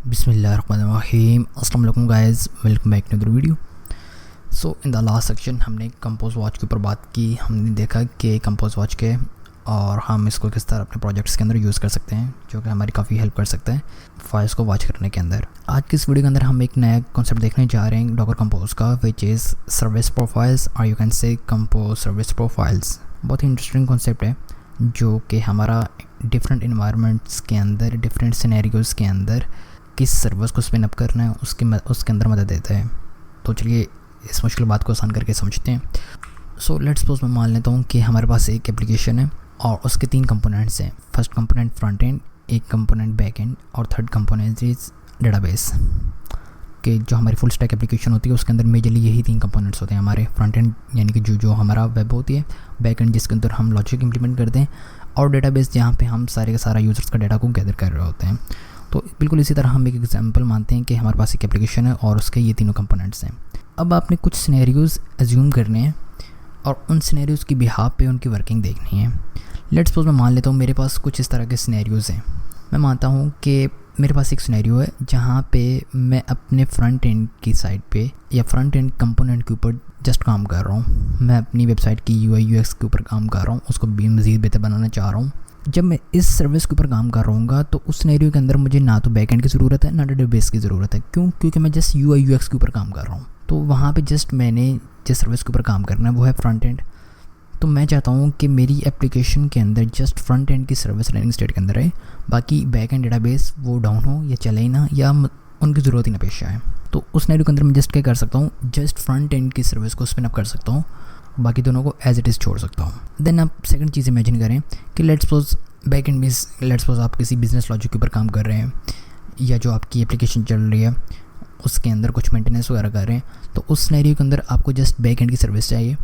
बिस्मिल्लाहिर्रहमानिर्रहीम। अस्सलाम वालेकुम guys, welcome back to other video. So in the last section हमने कंपोज वॉच के ऊपर बात की। हमने देखा कि कंपोज वॉच के और हम इसको किस तरह अपने प्रोजेक्ट्स के अंदर यूज़ कर सकते हैं, जो कि हमारी काफ़ी हेल्प कर सकता है फाइल्स को वॉच करने के अंदर। आज की इस वीडियो के अंदर हम एक नया कॉन्सेप्ट देखने जा रहे हैं डॉकर कंपोज का, विच इज़ सर्विस प्रोफाइल्स और you can say compose service profiles. बहुत ही इंटरेस्टिंग कॉन्सेप्ट है जो कि हमारा डिफरेंट इन्वायरमेंट्स के अंदर, डिफरेंट सिनेरियोज़ के अंदर किस सर्विस को स्पिन अप करना है उसके अंदर मदद देता है। तो चलिए इस मुश्किल बात को आसान करके समझते हैं। सो लेट्स सपोज मैं मान लेता हूँ कि हमारे पास एक एप्लीकेशन है और उसके 3 कंपोनेंट्स हैं। फर्स्ट कंपोनेंट फ्रंट एंड, एक कंपोनेंट बैक एंड और थर्ड कंपोनेंट इज़ डेटाबेस। कि जो हमारी फुल स्टैक एप्लीकेशन होती है उसके अंदर मेजरली यही 3 कंपोनेंट्स होते हैं हमारे। फ्रंट एंड यानी कि जो हमारा वेब होती है, बैक एंड जिसके अंदर हम लॉजिक इंप्लीमेंट करते हैं, और डेटाबेस जहाँ पे हम सारे का सारा यूज़र्स का डाटा को गैदर कर रहे होते हैं। तो बिल्कुल इसी तरह हम एक एग्जांपल मानते हैं कि हमारे पास एक एप्लीकेशन है और उसके ये 3 कंपोनेंट्स हैं। अब आपने कुछ सिनेरियोज़ एज्यूम करने हैं और उन सिनेरियोज़ की बिहाफ पे उनकी वर्किंग देखनी है। लेट्स सपोज मैं मान लेता हूँ मेरे पास कुछ इस तरह के सिनेरियोज़ हैं। मैं मानता हूँ कि मेरे पास एक सिनेरियो है जहाँ पे मैं अपने फ्रंट एंड की साइड पे या फ्रंट एंड कंपोनेंट के ऊपर जस्ट काम कर रहा हूँ। मैं अपनी वेबसाइट की UI UX के ऊपर काम कर रहा हूँ, उसको भी मज़ीद बेहतर बनाना चाह रहा हूँ। जब मैं इस सर्विस के ऊपर काम कर रहा हूँ तो उस सिनेरियो के अंदर मुझे ना तो बैक एंड की ज़रूरत है ना डेटाबेस की ज़रूरत है। क्यों? क्योंकि मैं जस्ट UI UX के ऊपर काम कर रहा हूँ। तो वहाँ पे जस्ट मैंने जिस सर्विस के ऊपर काम करना है वो है फ्रंट एंड। तो मैं चाहता हूँ कि मेरी एप्लीकेशन के अंदर जस्ट फ्रंट एंड की सर्विस रनिंग स्टेट के अंदर है, बाकी बैक एंड डेटाबेस वो डाउन हो या चले ही ना, या उनकी ज़रूरत ही ना पेश आए। तो उस सिनेरियो के अंदर मैं जस्ट क्या कर सकता हूँ, जस्ट फ्रंट एंड की सर्विस को स्पिन अप कर सकता हूँ, बाकी दोनों को एज इट इज़ छोड़ सकता हूँ। देन आप सेकंड चीज़ इमेजिन करें कि let's suppose back and means let's suppose आप किसी बिजनेस लॉजिक के ऊपर काम कर रहे हैं, या जो आपकी एप्लीकेशन चल रही है उसके अंदर कुछ मेंटेनेंस वगैरह कर रहे हैं। तो उस सिनेरियो के अंदर आपको जस्ट बैक एंड की सर्विस चाहिए,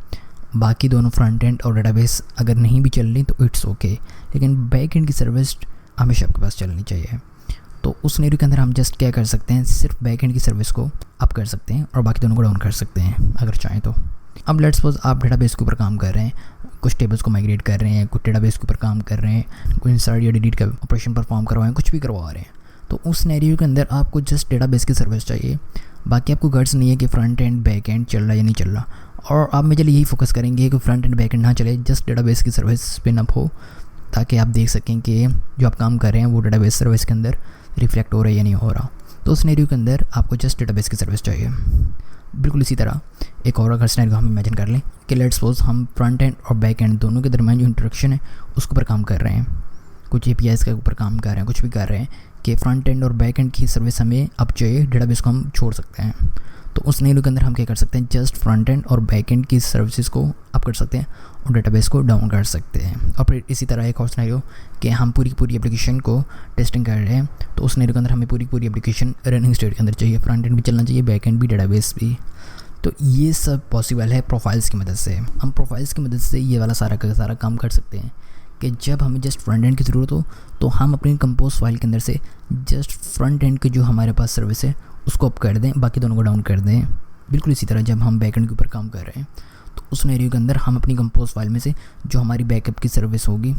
बाकी दोनों फ्रंट एंड और डेटाबेस अगर नहीं भी चल रही तो इट्स ओके, लेकिन बैक एंड की सर्विस हमेशा आपके पास चलनी चाहिए। तो उस सिनेरियो के अंदर हम जस्ट क्या कर सकते हैं, सिर्फ बैक एंड की सर्विस को अप कर सकते हैं और बाकी दोनों को डाउन कर सकते हैं अगर चाहें तो। अब लेट्स सपोज आप डेटाबेस के ऊपर काम कर रहे हैं, कुछ टेबल्स को माइग्रेट कर रहे हैं, कुछ डेटाबेस के ऊपर काम कर रहे हैं, कुछ इंसर्ट या डिलीट का ऑपरेशन परफॉर्म करवाएं, कुछ भी करवा रहे हैं। तो उस सिनेरियो के अंदर आपको जस्ट डेटाबेस की सर्विस चाहिए, बाकी आपको गर्ड्स नहीं है कि फ्रंट एंड बैक एंड चल रहा है या नहीं चल रहा। और आप मेजरली यही फोकस करेंगे कि फ्रंट एंड बैक एंड ना चले, जस्ट डेटाबेस की सर्विस स्पिन अप हो, ताकि आप देख सकें कि जो आप काम कर रहे हैं वो डेटाबेस सर्विस के अंदर रिफ्लेक्ट हो रहा है या नहीं हो रहा। तो उस सिनेरियो के अंदर आपको जस्ट डेटाबेस की सर्विस चाहिए। बिल्कुल इसी तरह एक और अगर सिनेरियो हम इमेजिन कर लें कि लेट्स सपोज हम फ्रंट एंड और बैक एंड दोनों के दरमियान जो इंटरेक्शन है उसके ऊपर काम कर रहे हैं, कुछ APIs के ऊपर काम कर रहे हैं, कुछ भी कर रहे हैं कि फ्रंट एंड और बैक एंड की सर्विस हमें अब चाहिए, डेटाबेस को हम छोड़ सकते हैं। तो उस सिनेरियो के अंदर हम क्या कर सकते हैं, जस्ट फ्रंट एंड और बैक एंड की सर्विसेज को अप कर सकते हैं और डेटाबेस को डाउन कर सकते हैं। और फिर इसी तरह एक और सिनेरियो कि हम पूरी एप्लीकेशन को टेस्टिंग कर रहे हैं, तो उस सिनेरियो के अंदर हमें पूरी एप्लीकेशन रनिंग स्टेट के अंदर चाहिए, फ्रंट एंड भी चलना चाहिए, बैक एंड भी, डेटाबेस भी। तो ये सब पॉसिबल है प्रोफाइल्स की मदद से। हम प्रोफाइल्स की मदद से ये वाला सारा का सारा काम कर सकते हैं कि जब हमें जस्ट फ्रंट एंड की ज़रूरत हो तो हम अपनी कंपोज फाइल के अंदर से जस्ट फ्रंट एंड की जो हमारे पास सर्विस है उसको अप कर दें, बाकी दोनों को डाउन कर दें। बिल्कुल इसी तरह जब हम बैक एंड के ऊपर काम कर रहे हैं तो उस सिनेरियो के अंदर हम अपनी कंपोज फाइल में से जो हमारी बैकअप की सर्विस होगी,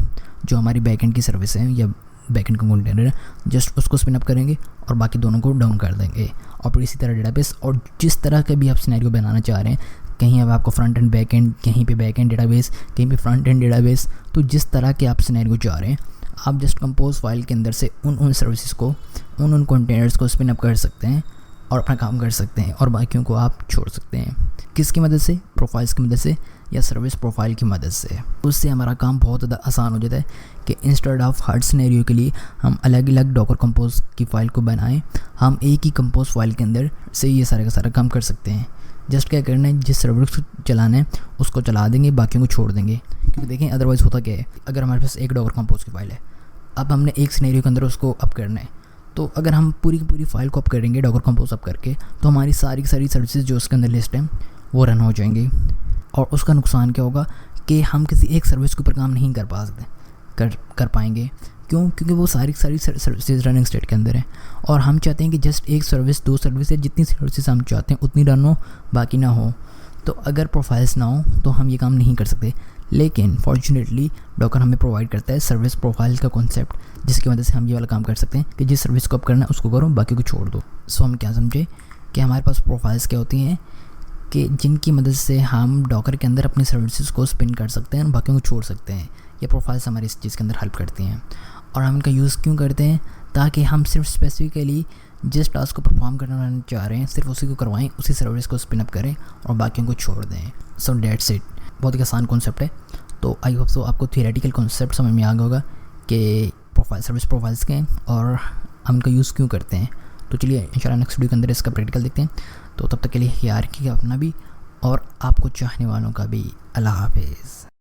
जो हमारी बैक एंड की सर्विस है या बैक एंड का कंटेनर है, जस्ट उसको स्पिन अप करेंगे और बाकी दोनों को डाउन कर देंगे। और फिर इसी तरह डेटाबेस और जिस तरह के भी आप सिनेरियो बनाना चाह रहे हैं, कहीं अब आपको फ्रंट एंड बैक एंड, कहीं पे बैक एंड डेटाबेस, कहीं पे फ्रंट एंड डेटाबेस, तो जिस तरह के आप सिनेरियो चाह रहे हैं आप जस्ट कंपोज फाइल के अंदर से उन सर्विसेज को, उन कंटेनर्स को स्पिन अप कर सकते हैं और अपना काम कर सकते हैं और बाकियों को आप छोड़ सकते हैं। किसकी मदद से? प्रोफाइल्स की मदद से या सर्विस प्रोफाइल की मदद से। उससे हमारा काम बहुत ज़्यादा आसान हो जाता है कि इंस्टेड ऑफ हर सिनेरियो के लिए हम अलग अलग डॉकर कंपोज की फ़ाइल को बनाएं, हम एक ही कंपोज फाइल के अंदर से ये सारे का सारा काम कर सकते हैं। जस्ट क्या करना है, जिस सर्वर को चलाना है उसको चला देंगे, बाकियों को छोड़ देंगे। क्योंकि देखें अदरवाइज़ होता क्या है, अगर हमारे पास एक डॉकर कंपोज की फ़ाइल है, अब हमने एक सिनेरियो के अंदर उसको अप करना है, तो अगर हम पूरी की पूरी फाइल को अप करेंगे डॉकर कंपोज अप करके, तो हमारी सारी की सारी सर्विसेज जो उसके अंदर लिस्ट है वो रन हो जाएंगी। और उसका नुकसान क्या होगा कि हम किसी एक सर्विस के ऊपर काम नहीं कर पाएंगे। क्यों? क्योंकि वो सारी सर्विसेज रनिंग स्टेट के अंदर है और हम चाहते हैं कि जस्ट एक सर्विस, 2 सर्विस है, जितनी सर्विसेज हम चाहते हैं उतनी रन हो, बाकी ना हो। तो अगर प्रोफाइल्स ना हो तो हम ये काम नहीं कर सकते। लेकिन फॉर्चुनेटली डॉकर हमें प्रोवाइड करता है सर्विस प्रोफाइल का कॉन्सेप्ट, जिसकी वजह से हम ये वाला काम कर सकते हैं कि जिस सर्विस को आप करना है उसको करो, बाकी को छोड़ दो। सो हम क्या समझे कि हमारे पास प्रोफाइल्स क्या होती हैं कि जिनकी मदद से हम डॉकर के अंदर अपनी सर्विसेज को स्पिन कर सकते हैं और बाकियों को छोड़ सकते हैं। ये प्रोफाइल्स हमारी इस चीज़ के अंदर हेल्प करती हैं। और हम इनका यूज़ क्यों करते हैं? ताकि हम सिर्फ स्पेसिफिकली जिस टास्क को परफॉर्म करना चाह रहे हैं सिर्फ उसी को करवाएं, उसी सर्विस को स्पिन अप करें और बाकियों को छोड़ दें। So that's it. बहुत ही आसान कॉन्सेप्ट है। तो आई होप सो आपको थियोरेटिकल कॉन्सेप्ट समझ में आ गया होगा कि प्रोफाइल सर्विस प्रोफाइल्स के हैं और हम इनका यूज़ क्यों करते हैं। तो चलिए इंशाल्लाह नेक्स्ट वीडियो के अंदर इसका प्रैक्टिकल देखते हैं। तो तब तक के लिए ख्याल रखिएगा अपना भी और आपको चाहने वालों का भी। अल्लाह हाफिज़।